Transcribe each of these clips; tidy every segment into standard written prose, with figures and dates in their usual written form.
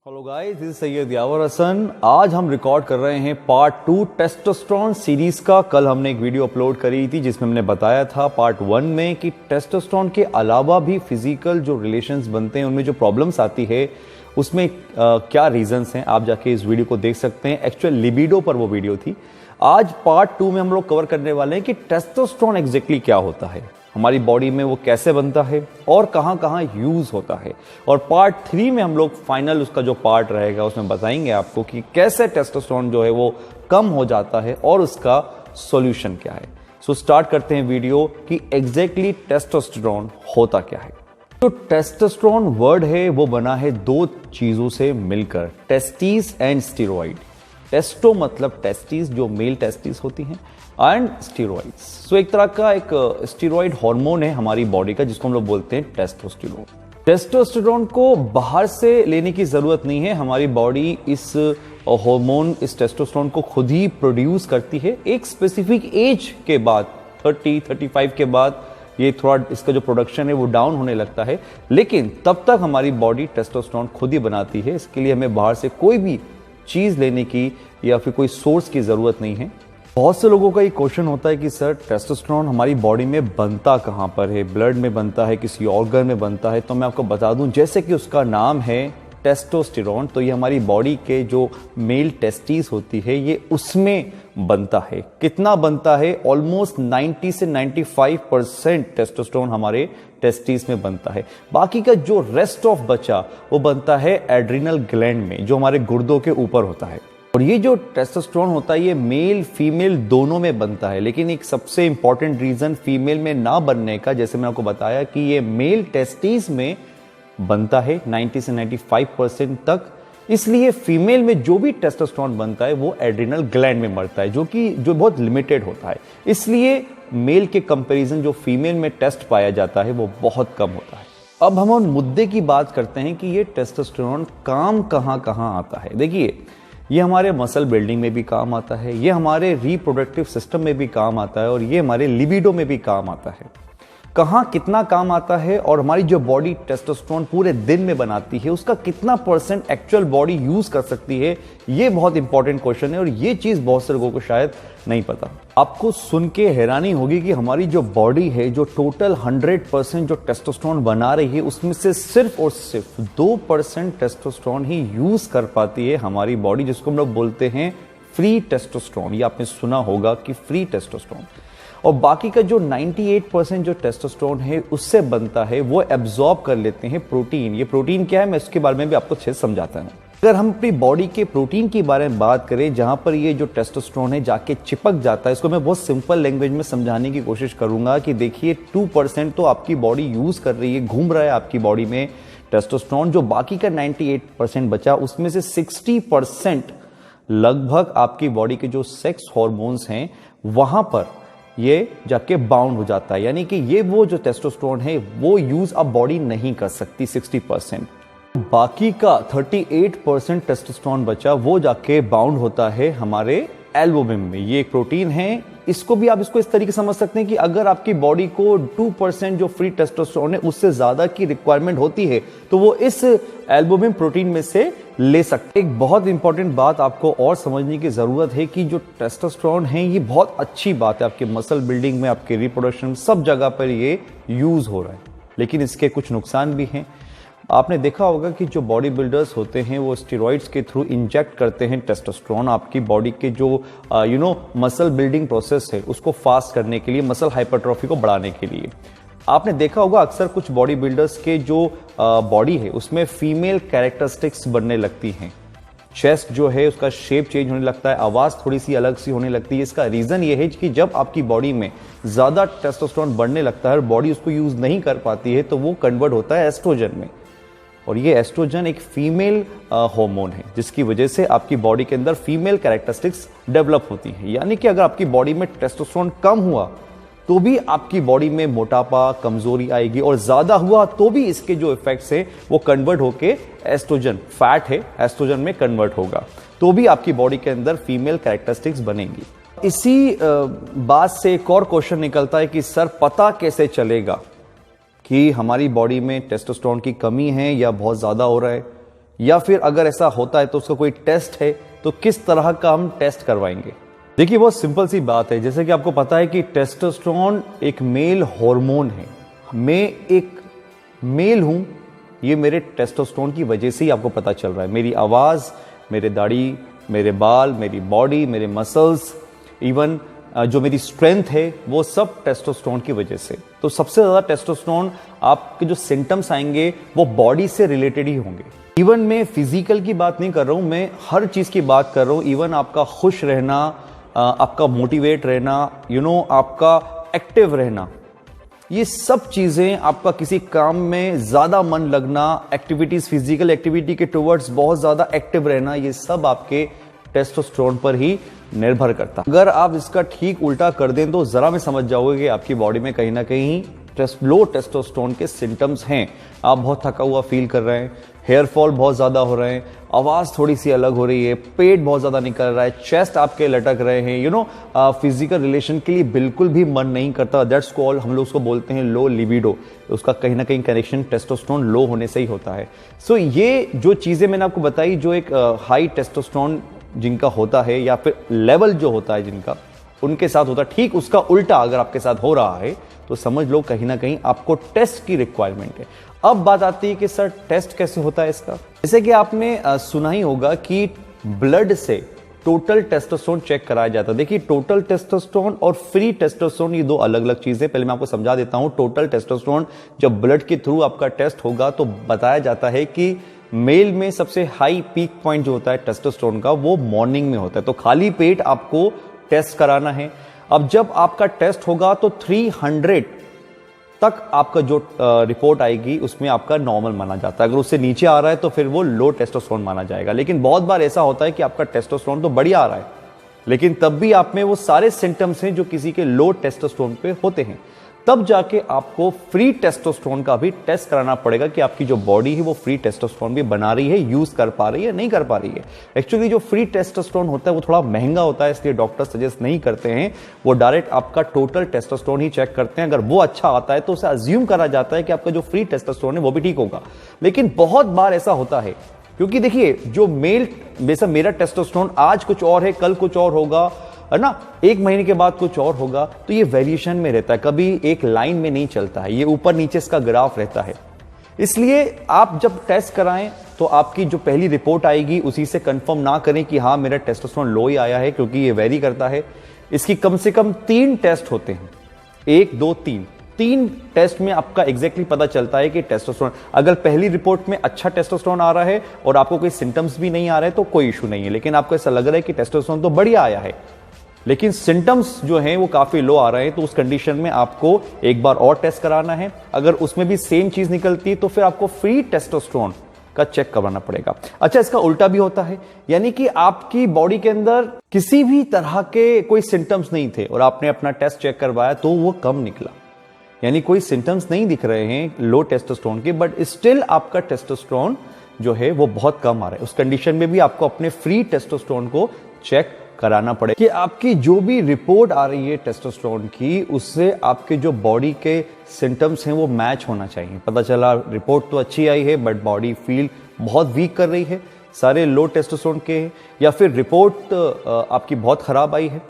Hello guys, this is Syed Yawar Hasan. आज हम record कर रहे हैं पार्ट 2 टेस्टोस्टेरोन सीरीज का। कल हमने एक वीडियो अपलोड करी थी जिसमें हमने बताया था पार्ट 1 में कि टेस्टोस्टेरोन के अलावा भी फिजिकल जो रिलेशंस बनते हैं उनमें जो प्रॉब्लम्स आती है उसमें क्या रीजंस हैं। आप जाके इस वीडियो को देख सकते हैं। एक्चुअल लिबिडो पर वो वीडियो थी। आज पार्ट 2 में हम लोग कवर करने वाले हैं कि टेस्टोस्टेरोन एग्जैक्टली क्या होता है, हमारी बॉडी में वो कैसे बनता है और कहां कहां यूज होता है। और पार्ट 3 में हम लोग फाइनल उसका जो पार्ट रहेगा उसमें बताएंगे आपको कि कैसे टेस्टोस्टेरोन जो है वो कम हो जाता है और उसका सॉल्यूशन क्या है। सो स्टार्ट करते हैं वीडियो कि एग्जैक्टली टेस्टोस्टेरोन होता क्या है। तो टेस्टोस्टेरोन वर्ड है वो बना है दो चीजों से मिलकर, टेस्टिस एंड स्टेरॉइड। टेस्टो मतलब टेस्टिस जो मेल टेस्टिस होती हैं, एंड स्टेरॉइड्स। सो एक तरह का एक स्टेरॉइड हार्मोन है हमारी बॉडी का जिसको हम लोग बोलते हैं टेस्टोस्टेरोन। टेस्टोस्टेरोन को बाहर से लेने की जरूरत नहीं है, हमारी बॉडी इस हार्मोन इस टेस्टोस्टेरोन को खुद ही प्रोड्यूस करती है। एक स्पेसिफिक एज के बाद 30-35 के बाद ये थोड़ा इसका जो प्रोडक्शन है वो डाउन होने लगता है, लेकिन तब तक हमारी बॉडी टेस्टोस्टेरोन खुद ही बनाती है। इसके लिए हमें बाहर से कोई भी चीज लेने की या फिर कोई सोर्स की जरूरत नहीं है। बहुत से लोगों का ये क्वेश्चन होता है कि सर टेस्टोस्टेरोन हमारी बॉडी में बनता कहाँ पर है, ब्लड में बनता है, किसी ऑर्गन में बनता है। तो मैं आपको बता दूं, जैसे कि उसका नाम है टेस्टोस्टेरोन, तो ये हमारी बॉडी के जो मेल टेस्टिस होती है ये उसमें बनता है। कितना बनता है? ऑलमोस्ट 90 से 95% टेस्टोस्टेरोन हमारे टेस्टिस में बनता है। बाकी का जो रेस्ट ऑफ बचा वो बनता है एड्रिनल ग्लैंड में, जो हमारे गुर्दों के ऊपर होता है। और ये जो टेस्टोस्टेरोन होता है ये मेल फीमेल दोनों में बनता है, लेकिन एक सबसे इंपॉर्टेंट रीजन फीमेल में ना बनने का, जैसे मैं आपको बताया कि ये मेल टेस्टिस में बनता है 90 से 95% तक। इसलिए फीमेल में जो भी टेस्टोस्टेरोन बनता है वो एड्रिनल ग्लैंड में मरता है, जो बहुत लिमिटेड होता है। इसलिए मेल के कंपैरिजन जो फीमेल में टेस्ट पाया जाता है वो बहुत कम होता है। अब हम उन मुद्दे की बात करते हैं कि ये टेस्टोस्टेरोन काम कहां कहां आता है। देखिए, ये हमारे मसल बिल्डिंग में भी काम आता है, ये हमारे रिप्रोडक्टिव सिस्टम में भी काम आता है और ये हमारे लिबिडो में भी काम आता है। कहां कितना काम आता है और हमारी जो बॉडी टेस्टोस्टेरोन पूरे दिन में बनाती है उसका कितना % एक्चुअल बॉडी यूज कर सकती है, ये बहुत इंपॉर्टेंट क्वेश्चन है और ये चीज बहुत से लोगों को शायद नहीं पता। आपको सुन के हैरानी होगी कि हमारी जो बॉडी है, जो टोटल 100% जो टेस्टोस्टेरोन बना रही है उसमें से सिर्फ और सिर्फ 2% टेस्टोस्टेरोन ही यूज कर पाती है हमारी बॉडी, जिसको हम लोग बोलते हैं फ्री टेस्टोस्टेरोन। ये आपने सुना होगा कि फ्री टेस्टोस्टेरोन। और बाकी का जो 98% जो टेस्टोस्टेरोन है उससे बनता है वो एब्जॉर्ब कर लेते हैं प्रोटीन। ये प्रोटीन क्या है मैं इसके बारे में भी आपको अच्छे से समझाता हूं। अगर हम अपनी बॉडी के प्रोटीन के बारे में बात करें जहां पर ये जो टेस्टोस्टेरोन है जाके चिपक जाता है, इसको मैं बहुत सिंपल लैंग्वेज में समझाने की कोशिश करूंगा कि देखिए 2% तो आपकी बॉडी यूज कर रही है, घूम रहा है आपकी बॉडी में टेस्टोस्टेरोन। जो बाकी का 98% बचा उसमें से 60% लगभग आपकी बॉडी के जो सेक्स हॉर्मोन्स हैं वहां पर ये जाके बाउंड हो जाता है, यानी कि ये वो जो टेस्टोस्टेरोन है वो यूज अब बॉडी नहीं कर सकती 60%। बाकी का 38% टेस्टोस्टेरोन बचा वो जाके बाउंड होता है हमारे एल्बुमिन में। ये एक प्रोटीन है, इसको भी आप इसको इस तरीके समझ सकते हैं कि अगर आपकी बॉडी को 2% जो फ्री टेस्टोस्टेरोन है उससे ज्यादा की रिक्वायरमेंट होती है तो वो इस एल्बुमिन प्रोटीन में से ले सकते। एक बहुत इंपॉर्टेंट बात आपको और समझने की जरूरत है कि जो टेस्टोस्टेरोन है ये बहुत अच्छी बात है, आपके मसल बिल्डिंग में, आपके रिप्रोडक्शन, सब जगह पर ये यूज हो रहा है, लेकिन इसके कुछ नुकसान भी हैं। आपने देखा होगा कि जो बॉडी बिल्डर्स होते हैं वो स्टेरॉइड्स के थ्रू इंजेक्ट करते हैं टेस्टोस्टेरोन आपकी बॉडी के जो मसल बिल्डिंग प्रोसेस है उसको फास्ट करने के लिए, मसल हाइपरट्रॉफी को बढ़ाने के लिए। आपने देखा होगा अक्सर कुछ बॉडी बिल्डर्स के जो बॉडी है उसमें फीमेल कैरेक्टरिस्टिक्स बनने लगती हैं। चेस्ट जो है उसका शेप चेंज होने लगता है, आवाज थोड़ी सी अलग सी होने लगती है। इसका रीजन ये है कि जब आपकी बॉडी में ज्यादा टेस्टोस्टेरोन बढ़ने लगता है और बॉडी उसको यूज नहीं कर पाती है तो वो कन्वर्ट होता है एस्ट्रोजन में। और ये एस्ट्रोजन एक फीमेल हार्मोन है जिसकी वजह से आपकी बॉडी के अंदर फीमेल कैरेक्टरिस्टिक्स डेवलप होती हैं। यानी कि अगर आपकी बॉडी में टेस्टोस्टेरोन कम हुआ तो भी आपकी बॉडी में मोटापा, कमजोरी आएगी, और ज्यादा हुआ तो भी इसके जो इफेक्ट्स है वो कन्वर्ट होके एस्ट्रोजन, फैट है, एस्ट्रोजन में कन्वर्ट होगा, तो भी आपकी बॉडी के अंदर फीमेल कैरेक्टरिस्टिक्स बनेंगी। इसी बात से एक और क्वेश्चन निकलता है कि सर पता कैसे चलेगा कि हमारी बॉडी में टेस्टोस्टेरोन की कमी है या बहुत ज्यादा हो रहा है। या फिर अगर ऐसा होता है तो उसका कोई टेस्ट है तो किस तरह का हम टेस्ट करवाएंगे? देखिए बहुत सिंपल सी बात है, जैसे कि आपको पता है कि टेस्टोस्टेरोन एक मेल हार्मोन है। मैं एक मेल हूं, ये मेरे टेस्टोस्टेरोन की वजह से ही आपको पता चल रहा है। मेरी आवाज, मेरे दाढ़ी, मेरे बाल, मेरी बॉडी, मेरे मसल्स, इवन जो मेरी स्ट्रेंथ है वो सब टेस्टोस्टेरोन की वजह से। तो सबसे ज्यादा टेस्टोस्टेरोन आपके जो सिम्टम्स आएंगे वो बॉडी से रिलेटेड ही होंगे। इवन मैं फिजिकल की बात नहीं कर रहा हूं, मैं हर चीज की बात कर रहा हूं। इवन आपका खुश रहना, आपका मोटिवेट रहना, आपका एक्टिव रहना, ये सब चीजें, आपका किसी काम में ज्यादा मन लगना, एक्टिविटीज, फिजिकल एक्टिविटी के टुवर्ड्स बहुत ज्यादा एक्टिव रहना, ये सब आपके टेस्टोस्टेरोन पर ही निर्भर करता है। अगर आप इसका ठीक उल्टा कर दें तो जरा में समझ जाओगे कि आपकी बॉडी में कहीं ना कहीं लो टेस्टोस्टेरोन के सिम्टम्स हैं। आप बहुत थका हुआ फील कर रहे हैं, हेयर फॉल बहुत ज्यादा हो रहे हैं, आवाज थोड़ी सी अलग हो रही है, पेट बहुत ज्यादा निकल रहा है, चेस्ट आपके लटक रहे हैं, फिजिकल रिलेशन के लिए बिल्कुल भी मन नहीं करता। दैट्स कॉल्ड, हम लोग उसको बोलते हैं लो लिबिडो। उसका कहीं ना कहीं कनेक्शन टेस्टोस्टेरोन लो होने से ही होता है। सो ये जो चीजें मैंने आपको बताई, जो एक हाई टेस्टोस्टेरोन जिनका होता है या फिर लेवल जो होता है जिनका, उनके साथ होता है, ठीक उसका उल्टा अगर आपके साथ हो रहा है तो समझ लो कहीं ना कहीं आपको टेस्ट की रिक्वायरमेंट है। अब बात आती है कि सर टेस्ट कैसे होता है इसका। जैसे कि आपने सुना ही होगा कि ब्लड से टोटल टेस्टोस्टेरोन चेक कराया जाता है। देखिए टोटल टेस्टोस्टेरोन और फ्री टेस्टोस्टेरोन ये दो अलग अलग चीजें। पहले मैं आपको समझा देता हूं। टोटल टेस्टोस्टेरोन जब ब्लड के थ्रू आपका टेस्ट होगा तो बताया जाता है कि मेल में सबसे हाई पीक पॉइंट जो होता है टेस्टोस्टेरोन का वो मॉर्निंग में होता है। तो खाली पेट आपको टेस्ट कराना है। अब जब आपका टेस्ट होगा तो 300 तक आपका जो रिपोर्ट आएगी उसमें आपका नॉर्मल माना जाता है। अगर उससे नीचे आ रहा है तो फिर वो लो टेस्टोस्टेरोन माना जाएगा। लेकिन बहुत बार ऐसा होता है कि आपका टेस्टोस्टेरोन तो बढ़िया आ रहा है, लेकिन तब भी आप में वो सारे सिम्टम्स हैं जो किसी के लो टेस्टोस्टेरोन पे होते हैं। तब जाके आपको फ्री टेस्टोस्टेरोन का भी टेस्ट कराना पड़ेगा कि आपकी जो बॉडी है वो फ्री टेस्टोस्टेरोन भी बना रही है, यूज कर पा रही है, नहीं कर पा रही है। एक्चुअली जो फ्री टेस्टोस्टेरोन होता है वो थोड़ा महंगा होता है, इसलिए डॉक्टर सजेस्ट नहीं करते हैं। वो डायरेक्ट आपका टोटल टेस्टोस्टेरोन ही चेक करते हैं। अगर वो अच्छा आता है तो उसे अज्यूम करा जाता है कि आपका जो फ्री टेस्टोस्टेरोन है वो भी ठीक होगा। लेकिन बहुत बार ऐसा होता है, क्योंकि देखिए जो मेरा टेस्टोस्टेरोन आज कुछ और है, कल कुछ और होगा, है ना, एक महीने के बाद कुछ और होगा, तो ये वेरिएशन में रहता है, कभी एक लाइन में नहीं चलता है, ये ऊपर नीचे इसका ग्राफ रहता है। इसलिए आप जब टेस्ट कराएं तो आपकी जो पहली रिपोर्ट आएगी उसी से कंफर्म ना करें कि हाँ मेरा टेस्टोस्टेरोन लो ही आया है, क्योंकि ये वेरी करता है। इसकी कम से कम 3 टेस्ट होते हैं, 1, 2, 3 टेस्ट में आपका एग्जैक्टली पता चलता है कि टेस्टोस्टेरोन, अगर पहली रिपोर्ट में अच्छा टेस्टोस्टेरोन आ रहा है और आपको कोई सिम्टम्स भी नहीं आ रहे तो कोई इशू नहीं है। लेकिन आपको ऐसा लग रहा है कि टेस्टोस्टेरोन तो बढ़िया आया है लेकिन सिम्टम्स जो हैं वो काफी लो आ रहे हैं, तो उस कंडीशन में आपको एक बार और टेस्ट कराना है। अगर उसमें भी सेम चीज निकलती है तो फिर आपको फ्री टेस्टोस्टेरोन का चेक करवाना पड़ेगा। अच्छा, इसका उल्टा भी होता है, यानी कि आपकी बॉडी के अंदर किसी भी तरह के कोई सिम्टम्स नहीं थे और आपने अपना टेस्ट चेक करवाया तो वो कम निकला, यानी कोई सिम्टम्स नहीं दिख रहे हैं लो टेस्टोस्टेरोन के, बट स्टिल आपका टेस्टोस्टेरोन जो है वो बहुत कम आ रहा है। उस कंडीशन में भी आपको अपने फ्री टेस्टोस्टेरोन को चेक कराना पड़ेगा कि आपकी जो भी रिपोर्ट आ रही है टेस्टोस्टेरोन की, उससे आपके जो बॉडी के सिम्टम्स हैं वो मैच होना चाहिए। पता चला रिपोर्ट तो अच्छी आई है बट बॉडी फील बहुत वीक कर रही है, सारे लो टेस्टोस्टेरोन के हैं, या फिर रिपोर्ट आपकी बहुत खराब आई है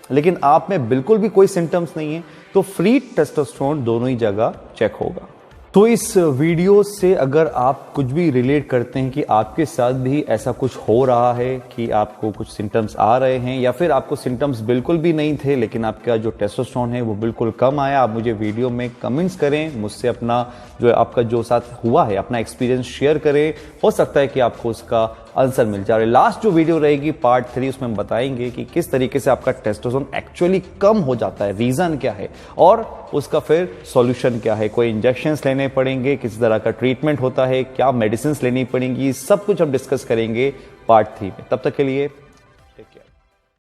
लेकिन आप में बिल्कुल भी कोई सिम्टम्स नहीं है, तो फ्री टेस्टोस्टेरोन दोनों ही जगह चेक होगा। तो इस वीडियो से अगर आप कुछ भी रिलेट करते हैं कि आपके साथ भी ऐसा कुछ हो रहा है कि आपको कुछ सिम्टम्स आ रहे हैं, या फिर आपको सिम्टम्स बिल्कुल भी नहीं थे लेकिन आपका जो टेस्टोस्टेरोन है वो बिल्कुल कम आया, आप मुझे वीडियो में कमेंट्स करें, मुझसे अपना जो आपका जो साथ हुआ है अपना एक्सपीरियंस शेयर करें। हो सकता है कि आपको उसका आंसर मिल जाए। लास्ट जो वीडियो रहेगी पार्ट 3, उसमें हम बताएंगे कि किस तरीके से आपका टेस्टोस्टेरोन एक्चुअली कम हो जाता है, रीजन क्या है और उसका फिर सॉल्यूशन क्या है। कोई इंजेक्शंस लेने पड़ेंगे, किस तरह का ट्रीटमेंट होता है, क्या मेडिसिन लेनी पड़ेंगी, सब कुछ हम डिस्कस करेंगे पार्ट 3 में। तब तक के लिए